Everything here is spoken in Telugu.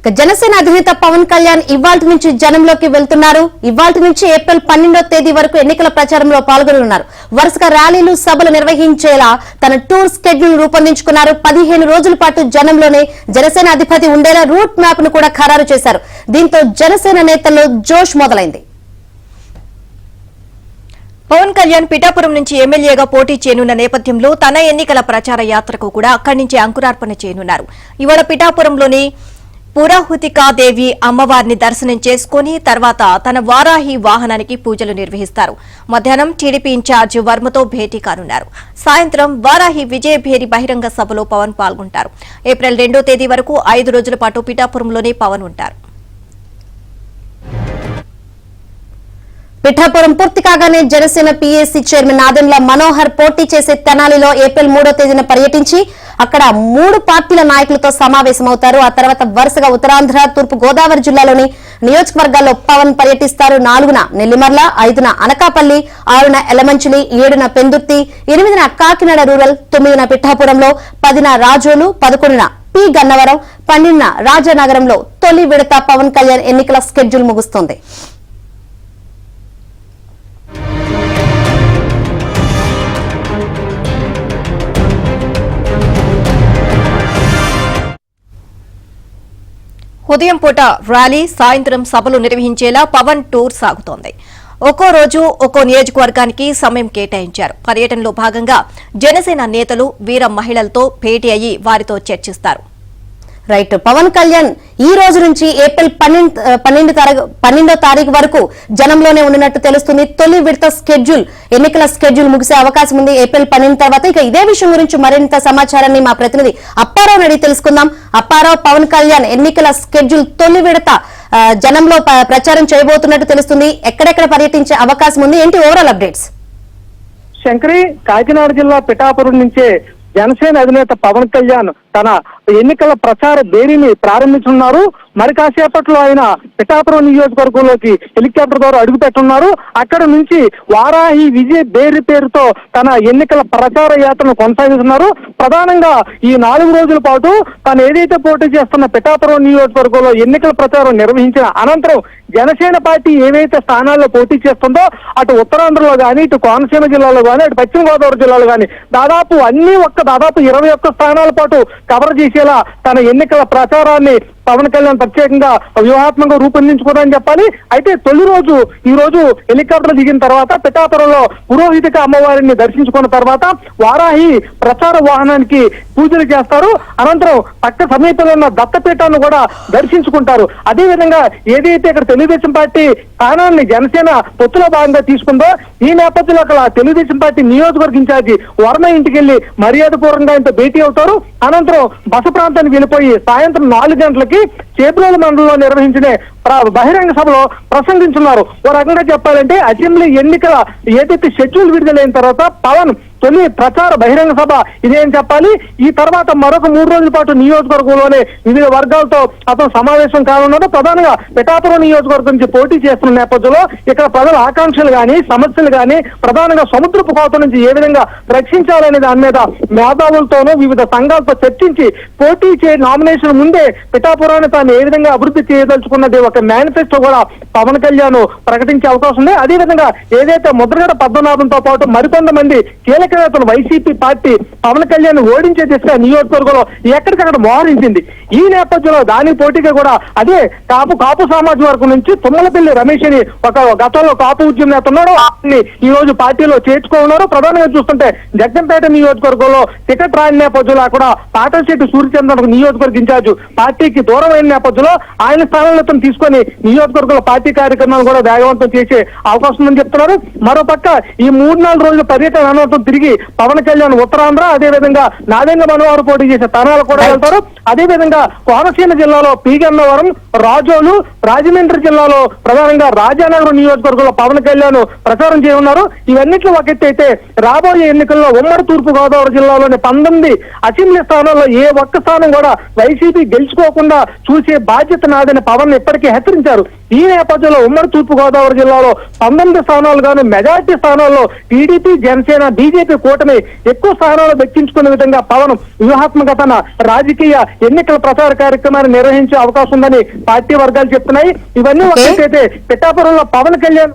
జనసేన అధినేత పవన్ కళ్యాణ్ ఇవాల్టి నుంచి జనంలోకి వెళ్తున్నారు. ఇవాల్టి నుంచి ఏప్రిల్ 12వ తేదీ వరకు ఎన్నికల ప్రచారంలో పాల్గొనున్నారు. వరుసగా ర్యాలీలు, సభలు నిర్వహించేలా తన టూర్ షెడ్యూల్ రూపొందించుకున్నారు. 15 రోజుల పాటు జనంలోనే జనసేన అధిపతి ఉండేలా రూట్ మ్యాప్ ను కూడా ఖరారు చేశారు. దీంతో జనసేన నేతల్లో జోష్ మొదలైంది. పవన్ కళ్యాణ్ పిఠాపురం నుంచి ఎమ్మెల్యేగా పోటీ చేయనున్న నేపథ్యంలో తన ఎన్నికల ప్రచార యాత్రకు కూడా అక్కడి నుంచి అంకురార్పణ చేయనున్నారు. ఇవాళ పిఠాపురంలోని పురాహుతికాదేవి అమ్మవారిని దర్శనం చేసుకుని తర్వాత తన వారాహి వాహనానికి పూజలు నిర్వహిస్తారు. మధ్యాహ్నం టీడీపీ ఇన్ఛార్జ్ వర్మతో భేటీ కానున్నారు. సాయంత్రం వారాహి విజయభేరి బహిరంగ సభలో పవన్ పాల్గొంటారు. ఏప్రిల్ 2వ తేదీ వరకు 5 రోజుల పాటు పిఠాపురంలోనే పవన్ ఉంటారు. పిఠాపురం పూర్తి కాగానే జనసేన పీఏసీ చైర్మన్ నాదెండ్ల మనోహర్ పోటీ చేసే తెనాలిలో ఏప్రిల్ 3వ తేదీన పర్యటించి అక్కడ 3 పార్టీల నాయకులతో సమావేశమవుతారు. ఆ తర్వాత వరుసగా ఉత్తరాంధ్ర, తూర్పు గోదావరి జిల్లాలోని నియోజకవర్గాల్లో పవన్ పర్యటిస్తారు. 4న నెల్లిమర్ల, 5న అనకాపల్లి, 6న ఎలమంచిలి, 7న పెందుర్తి, 8న కాకినాడ రూరల్, 9న పిఠాపురంలో, 10న రాజోలు, 11న పి గన్నవరం, 12న రాజానగరంలో తొలి విడత పవన్ కళ్యాణ్ ఎన్నికల షెడ్యూల్ ముగుస్తోంది. ఉదయం పూట ర్యాలీ, సాయంత్రం సభలు నిర్వహించేలా పవన్ టూర్ సాగుతోంది. ఒక్కో రోజు ఒక్కో నియోజకవర్గానికి సమయం కేటాయించారు. పర్యటనలో భాగంగా జనసేన నేతలు, వీర మహిళలతో భేటీ అయ్యి వారితో చర్చిస్తారు. రైట్. పవన్ కళ్యాణ్ ఈ రోజు నుంచి ఏప్రిల్ 12వ తారీఖు వరకు జనంలోనే ఉన్నట్టు తెలుస్తుంది. తొలి విడత ఎన్నికల షెడ్యూల్ ముగిసే అవకాశం ఉంది ఏప్రిల్ 12 తర్వాత. ఇక ఇదే విషయం గురించి మరింత సమాచారాన్ని మా ప్రతినిధి అప్పారావు అడిగి తెలుసుకుందాం. అప్పారావు, పవన్ కళ్యాణ్ ఎన్నికల షెడ్యూల్ తొలి విడత జనంలో ప్రచారం చేయబోతున్నట్టు తెలుస్తుంది. ఎక్కడెక్కడ పర్యటించే అవకాశం ఉంది, ఏంటి ఓవరాల్ అప్డేట్స్? శంకరి, కాకినాడ జిల్లా పిఠాపురం నుంచే జనసేన అధినేత పవన్ కళ్యాణ్ తన ఎన్నికల ప్రచార బేరీని ప్రారంభించున్నారు. మరి కాసేపట్లో ఆయన పిఠాపురం నియోజకవర్గంలోకి హెలికాప్టర్ ద్వారా అడుగు పెట్టున్నారు. అక్కడ నుంచి వారాహి విజయ్ బేరి పేరుతో తన ఎన్నికల ప్రచార యాత్రను కొనసాగిస్తున్నారు. ప్రధానంగా ఈ 4 రోజుల పాటు తాను ఏదైతే పోటీ చేస్తున్న పిఠాపురం నియోజకవర్గంలో ఎన్నికల ప్రచారం నిర్వహించిన అనంతరం జనసేన పార్టీ ఏవైతే స్థానాల్లో పోటీ చేస్తుందో అటు ఉత్తరాంధ్రలో కానీ, ఇటు కోనసీమ జిల్లాలో కానీ, అటు పశ్చిమ గోదావరి జిల్లాలో కానీ దాదాపు 21 స్థానాల పాటు కవర్ చేసేలా తన ఎన్నికల ప్రచారాన్ని పవన్ కళ్యాణ్ ప్రత్యేకంగా వ్యూహాత్మకంగా రూపొందించుకోదని చెప్పాలి. అయితే తొలి రోజు ఈ రోజు హెలికాప్టర్ దిగిన తర్వాత పిఠాపురంలో పురోహితిక అమ్మవారిని దర్శించుకున్న తర్వాత వారాహి ప్రచార వాహనానికి పూజలు చేస్తారు. అనంతరం పక్క సమీపంలో ఉన్న దత్తపీఠాన్ని కూడా దర్శించుకుంటారు. అదేవిధంగా ఏదైతే ఇక్కడ తెలుగుదేశం పార్టీ స్థానాన్ని జనసేన పొత్తులో భాగంగా తీసుకుందో ఈ నేపథ్యంలో అక్కడ తెలుగుదేశం పార్టీ నియోజకవర్గ ఇన్ఛార్జి వర్మ ఇంటికి వెళ్లి మర్యాదపూర్వకంగా ఆయనతో భేటీ అవుతారు. అనంతరం బస ప్రాంతానికి వెళ్ళిపోయి సాయంత్రం 4 గంటలకి చేబ్రోలు మండలంలో నిర్వహించిన బహిరంగ సభలో ప్రసంగించున్నారు. ఓ రకంగా చెప్పాలంటే అసెంబ్లీ ఎన్నికల ఏదైతే షెడ్యూల్ విడుదలైన తర్వాత పవన్ తొలి ప్రచార బహిరంగ సభ ఇదే అని చెప్పాలి. ఈ తర్వాత మరొక 3 రోజుల పాటు నియోజకవర్గంలోనే వివిధ వర్గాలతో అతను సమావేశం కానున్నాడు. ప్రధానంగా పిఠాపురం నియోజకవర్గం నుంచి పోటీ చేస్తున్న నేపథ్యంలో ఇక్కడ ప్రజల ఆకాంక్షలు కానీ, సమస్యలు కానీ, ప్రధానంగా సముద్రపు కోత నుంచి ఏ విధంగా రక్షించాలనే దాని మీద మేధావులతోనూ వివిధ సంఘాలతో చర్చించి పోటీ నామినేషన్ ముందే పిఠాపురాన్ని తాను ఏ విధంగా అభివృద్ధి చేయదలుచుకున్నది ఒక మేనిఫెస్టో కూడా పవన్ కళ్యాణ్ ప్రకటించే అవకాశం ఉంది. అదేవిధంగా ఏదైతే ముద్రగడ పద్మనాభంతో పాటు మరికొంతమంది కీలక నేతలు వైసీపీ పార్టీ పవన్ కళ్యాణ్ ఓడించే దిశగా నియోజకవర్గంలో ఎక్కడికక్కడ మోహరించింది. ఈ నేపథ్యంలో దానికి పోటీగా కూడా అదే కాపు సామాజిక వర్గం నుంచి తుమ్మలపల్లి రమేష్ అని ఒక గతంలో కాపు ఉద్యమ నేత ఉన్నాడు. ఈ రోజు పార్టీలో చేర్చుకోనున్నారు. ప్రధానంగా చూస్తుంటే జగ్గంపేట నియోజకవర్గంలో టికెట్ రాని నేపథ్యంలో అక్కడ పాటశెట్టి సూర్యచంద్ర నియోజకవర్గ ఇన్ఛార్జ్ పార్టీకి దూరమైన నేపథ్యంలో ఆయన స్థానంలో తీసుకొని నియోజకవర్గంలో పార్టీ కార్యక్రమాలు కూడా వేగవంతం చేసే అవకాశం ఉందని చెప్తున్నారు. మరోపక్క ఈ 3-4 రోజుల పర్యటన అనంతరం తిరిగి పవన్ కళ్యాణ్ ఉత్తరాంధ్ర, అదేవిధంగా నాదెండ్ల మనోహర్ పోటీ చేసే స్థానాలు కూడా వెళ్తారు. అదేవిధంగా కోనసీమ జిల్లాలో పి గన్నవరం, రాజోలు, రాజమండ్రి జిల్లాలో ప్రధానంగా రాజానగరం నియోజకవర్గంలో పవన్ కళ్యాణ్ ప్రచారం చేయనున్నారు. ఇవన్నిట్లో ఒక ఎత్తు అయితే రాబోయే ఎన్నికల్లో ఉమ్మడి తూర్పు గోదావరి జిల్లాలోని 19 అసెంబ్లీ స్థానాల్లో ఏ ఒక్క స్థానం కూడా వైసీపీ గెలుచుకోకుండా చూసే బాధ్యత నాదని పవన్ ఇప్పటికీ హెచ్చరించారు. ఈ నేపథ్యంలో ఉమ్మడి తూర్పు గోదావరి జిల్లాలో 19 స్థానాలు గాను మెజార్టీ స్థానాల్లో టీడీపీ, జనసేన, బీజేపీ కూటమి ఎక్కువ స్థానాలు దక్కించుకునే విధంగా పవన్ వ్యూహాత్మక తన రాజకీయ ఎన్నికల ప్రచార కార్యక్రమాన్ని నిర్వహించే అవకాశం ఉందని పార్టీ వర్గాలు చెప్తున్నాయి. ఇవన్నీ Okay. ఒకటైతే పిఠాపురంలో పవన్ కళ్యాణ్